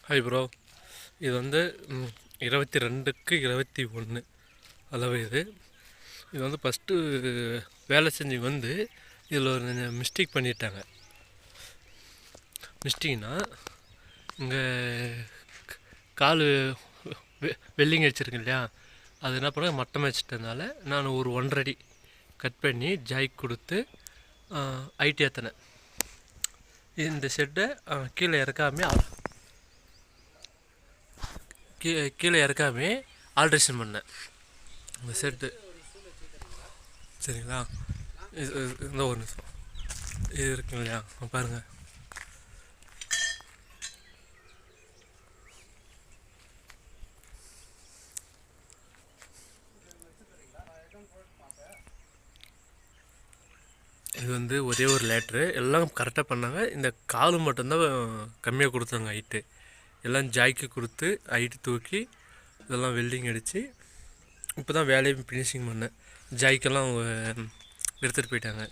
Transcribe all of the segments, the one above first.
Hi bro. இது வந்து 22/21 அளவு. இது வந்து ஃபஸ்ட்டு வேலை செஞ்சு வந்து இதில் ஒரு மிஸ்டேக் பண்ணிட்டாங்க. மிஸ்டேக்னா இங்கே கால் வெல்லிங் அடிச்சிருக்கு இல்லையா, அது என்ன பண்ண மட்டம் வச்சிட்டதுனால நான் ஒரு 1.5 அடி கட் பண்ணி ஜாய்க் கொடுத்து ஐடி ஏற்றினேன். இந்த செட்டை கீழே இறக்காமே ஆல்ட்ரேஷன் பண்ணேன் இந்த செட்டு. சரிங்களா? இந்த ஒரு நிமிஷம் இது இருக்கு இல்லையா, பாருங்கள். இது வந்து ஒரே ஒரு லேட்ரு, எல்லாம் கரெக்டாக பண்ணாங்க. இந்த காலு மட்டும்தான் கம்மியாக கொடுத்தாங்க ஹைட்டு. எல்லாம் ஜாய்க்கு கொடுத்து ஹைட்டு தூக்கி இதெல்லாம் வெல்டிங் அடித்து இப்போ தான் வேலையை ஃபினிஷிங் பண்ணேன். ஜாய்க்கெல்லாம் அவங்க எடுத்துகிட்டு போயிட்டாங்க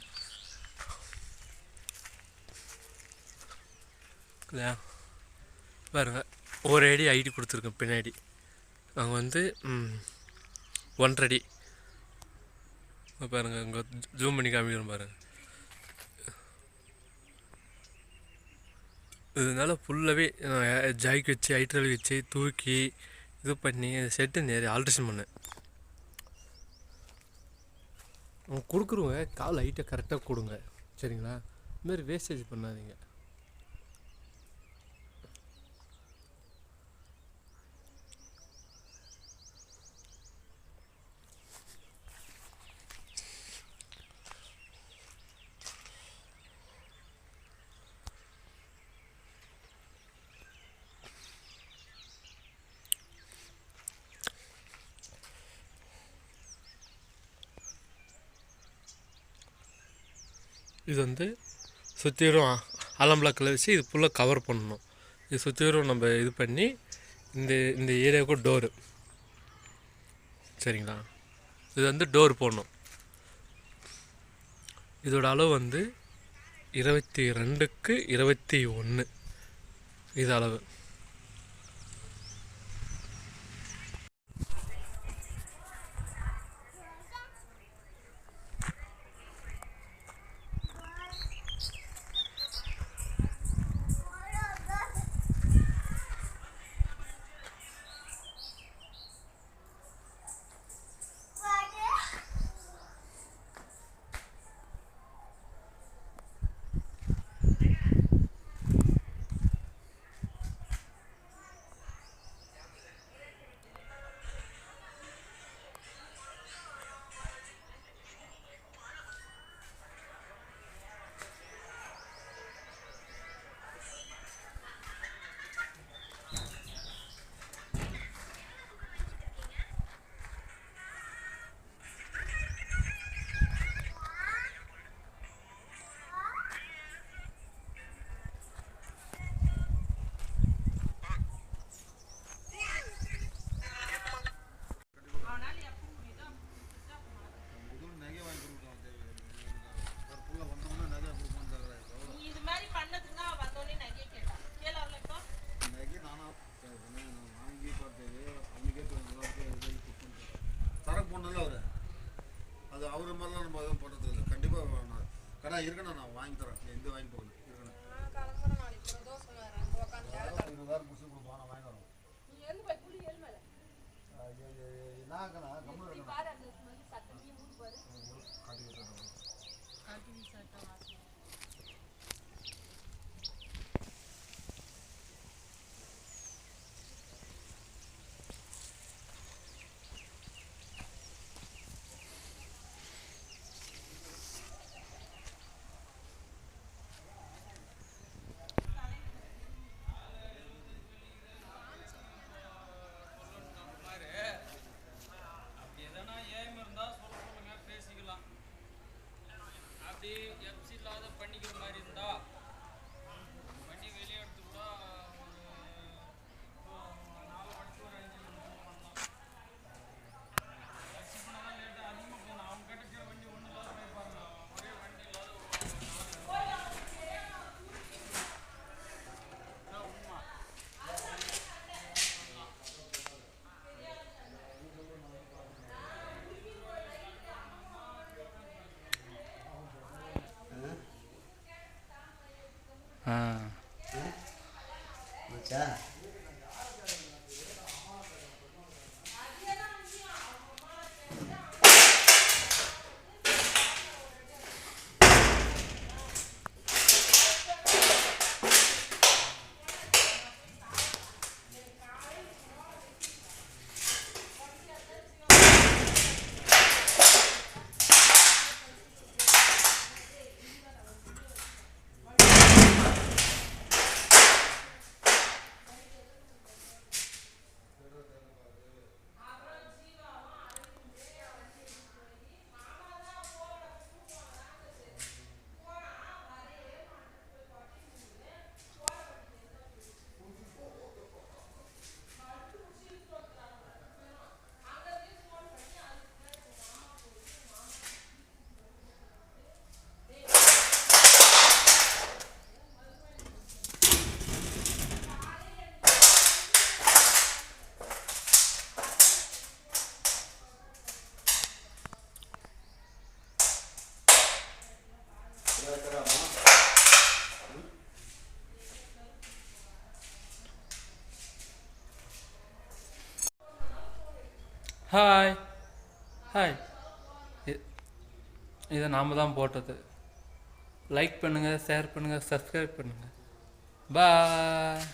இல்லையா. பாருங்கள், ஒரு அடி ஐடி கொடுத்துருக்கேன் பின்னாடி. அவங்க வந்து 1.5 அடி. பாருங்கள், இங்கே ஜூம் பண்ணி காமிக்கிறோம் பாருங்கள். இதனால ஃபுல்லாகவே ஜாய்க்கு வச்சு ஹைட்ரல் வச்சு தூக்கி இது பண்ணி செட்டு நிறைய ஆல்ட்ரேஷன் பண்ணேன். அவங்க கொடுக்குறவங்க கால் ஹைட்டை கரெக்டாக கொடுங்க, சரிங்களா? இதுமாதிரி வேஸ்டேஜ் பண்ணாதீங்க. இது வந்து சுற்றிரும் அலம் பிளாக்கில் வச்சு இது ஃபுல்லாக கவர் பண்ணணும். இது சுற்றிரும் நம்ம இது பண்ணி இந்த ஏரியாவுக்கு டோரு, சரிங்களா? இது வந்து டோர் போடணும். இதோட அளவு வந்து 22/21 இது அளவு. அது அவர் மாதிரிலாம் நம்ம எதுவும் பண்ணுறது இல்லை. கண்டிப்பாக கடை இருக்கணும், நான் வாங்கி தரேன். எந்த வாங்கி போகணும் இருக்கணும். 20,000 முடிச்சு கொடுப்போம், நான் வாங்கி தரோம். நாங்கண்ணா கம்மல் FG ஆயிடுச்சா? ஹாய் ஹாய் இதை நாம் தான் போட்டது. லைக் பண்ணுங்கள், ஷேர் பண்ணுங்கள், சப்ஸ்கிரைப் பண்ணுங்கள். பாய்.